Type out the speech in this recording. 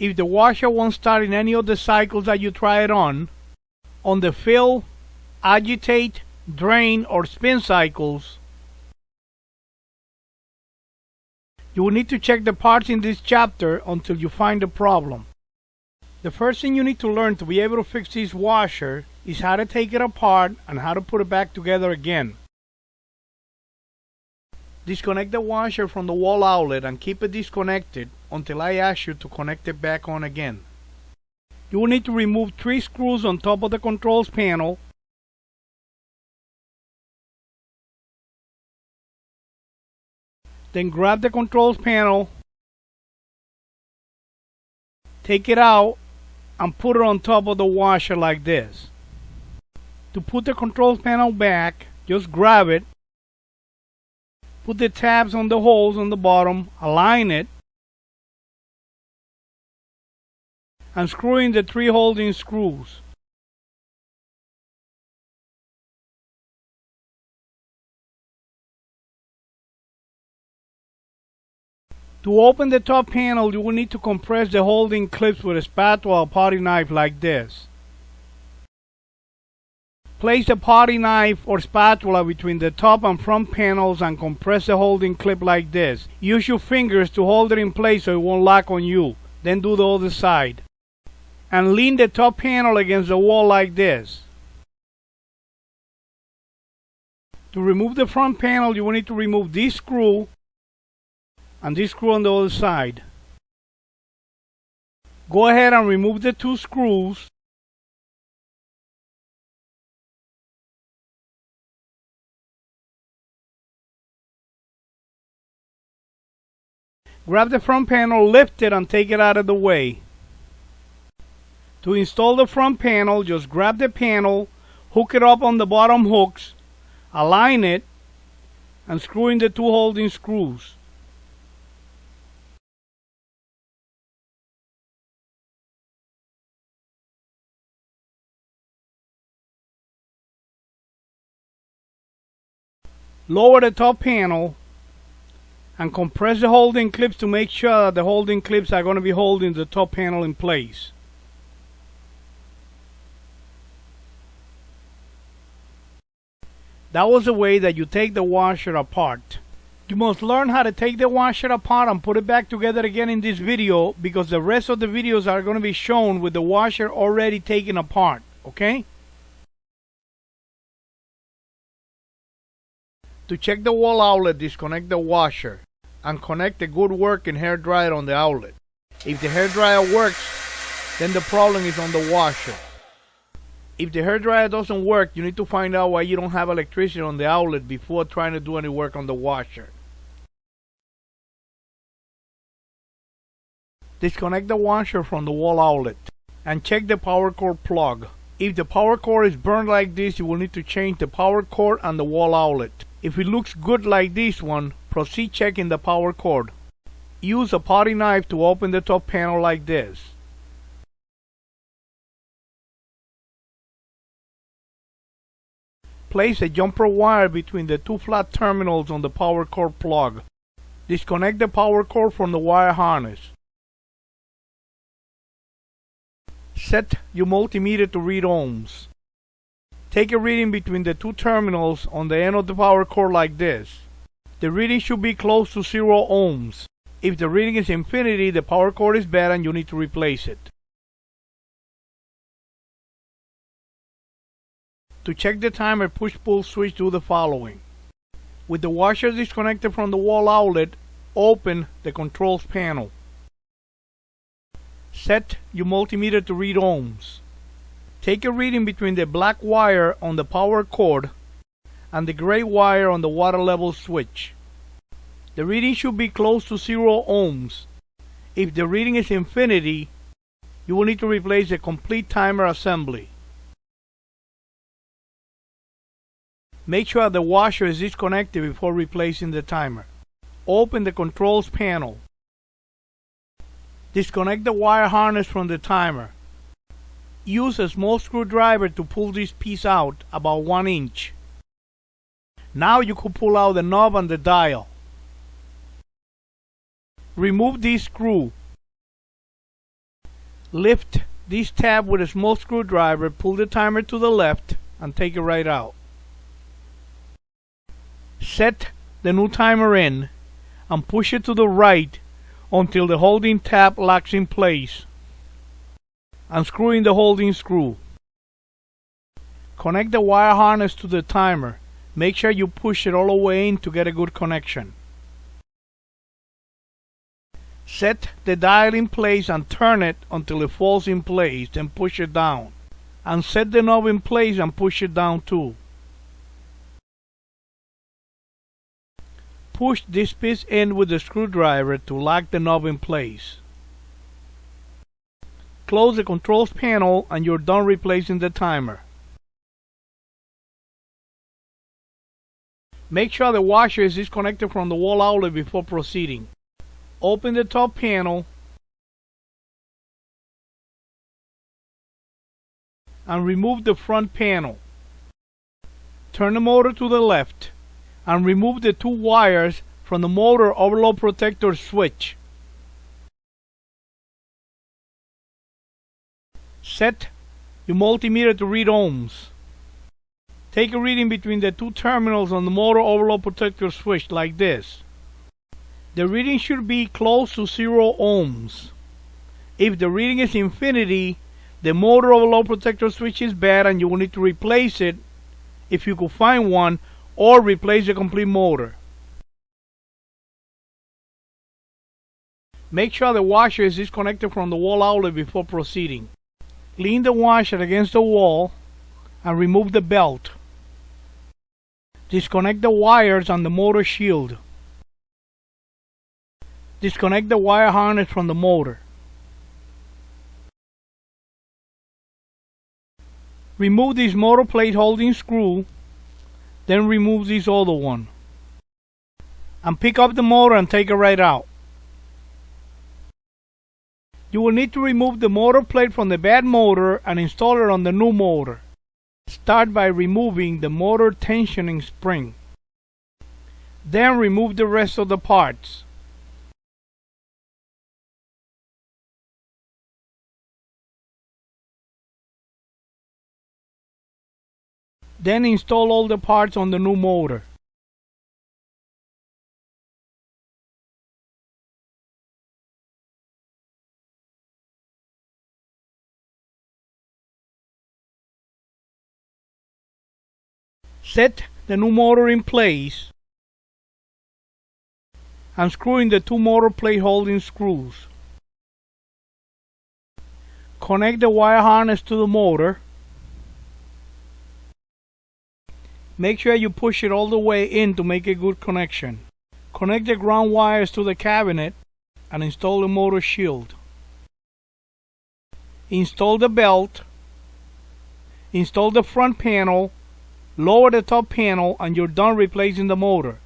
If the washer won't start in any of the cycles that you try it on the fill, agitate, drain, or spin cycles, you will need to check the parts in this chapter until you find the problem. The first thing you need to learn to be able to fix this washer is how to take it apart and how to put it back together again. Disconnect the washer from the wall outlet and keep it disconnected until I ask you to connect it back on again. You will need to remove 3 screws on top of the controls panel. Then grab the controls panel, take it out, and put it on top of the washer like this. To put the controls panel back, just grab it, put the tabs on the holes on the bottom, align it, and screw in the 3 holding screws. To open the top panel, you will need to compress the holding clips with a spatula or potty knife like this. Place the potty knife or spatula between the top and front panels and compress the holding clip like this. Use your fingers to hold it in place so it won't lock on you. Then do the other side. And lean the top panel against the wall like this. To remove the front panel, you will need to remove this screw and this screw on the other side. Go ahead and remove the 2 screws. Grab the front panel, lift it, and take it out of the way. To install the front panel, just grab the panel, hook it up on the bottom hooks, align it, and screw in the 2 holding screws. Lower the top panel and compress the holding clips to make sure that the holding clips are going to be holding the top panel in place. That was the way that you take the washer apart. You must learn how to take the washer apart and put it back together again in this video, because the rest of the videos are going to be shown with the washer already taken apart, okay? To check the wall outlet, disconnect the washer and connect the good working hairdryer on the outlet. If the hairdryer works, then the problem is on the washer. If the hairdryer doesn't work, you need to find out why you don't have electricity on the outlet before trying to do any work on the washer. Disconnect the washer from the wall outlet and check the power cord plug. If the power cord is burned like this, you will need to change the power cord and the wall outlet. If it looks good like this one, proceed checking the power cord. Use a potty knife to open the top panel like this. Place a jumper wire between the 2 flat terminals on the power cord plug. Disconnect the power cord from the wire harness. Set your multimeter to read ohms. Take a reading between the 2 terminals on the end of the power cord like this. The reading should be close to 0 ohms. If the reading is infinity, the power cord is bad and you need to replace it. To check the timer, push-pull switch, do the following. With the washer disconnected from the wall outlet, open the controls panel. Set your multimeter to read ohms. Take a reading between the black wire on the power cord and the gray wire on the water level switch. The reading should be close to 0 ohms. If the reading is infinity, you will need to replace the complete timer assembly. Make sure the washer is disconnected before replacing the timer. Open the controls panel. Disconnect the wire harness from the timer. Use a small screwdriver to pull this piece out about 1 inch. Now you can pull out the knob and the dial. Remove this screw. Lift this tab with a small screwdriver, pull the timer to the left, and take it right out. Set the new timer in and push it to the right until the holding tab locks in place. Unscrew in the holding screw. Connect the wire harness to the timer. Make sure you push it all the way in to get a good connection. Set the dial in place and turn it until it falls in place, then push it down. And set the knob in place and push it down too. Push this piece in with the screwdriver to lock the knob in place. Close the controls panel and you're done replacing the timer. Make sure the washer is disconnected from the wall outlet before proceeding. Open the top panel and remove the front panel. Turn the motor to the left and remove the two wires from the motor overload protector switch. Set your multimeter to read ohms. Take a reading between the two terminals on the motor overload protector switch like this. The reading should be close to 0 ohms. If the reading is infinity, the motor overload protector switch is bad and you will need to replace it if you could find one, or replace the complete motor. Make sure the washer is disconnected from the wall outlet before proceeding. Lean the washer against the wall and remove the belt. Disconnect the wires on the motor shield. Disconnect the wire harness from the motor. Remove this motor plate holding screw, then remove this other one. And pick up the motor and take it right out. You will need to remove the motor plate from the bad motor and install it on the new motor. Start by removing the motor tensioning spring. Then remove the rest of the parts. Then install all the parts on the new motor. Set the new motor in place and screw in the two motor plate holding screws. Connect the wire harness to the motor. Make sure you push it all the way in to make a good connection. Connect the ground wires to the cabinet and install the motor shield. Install the belt. Install the front panel. Lower the top panel and you're done replacing the motor.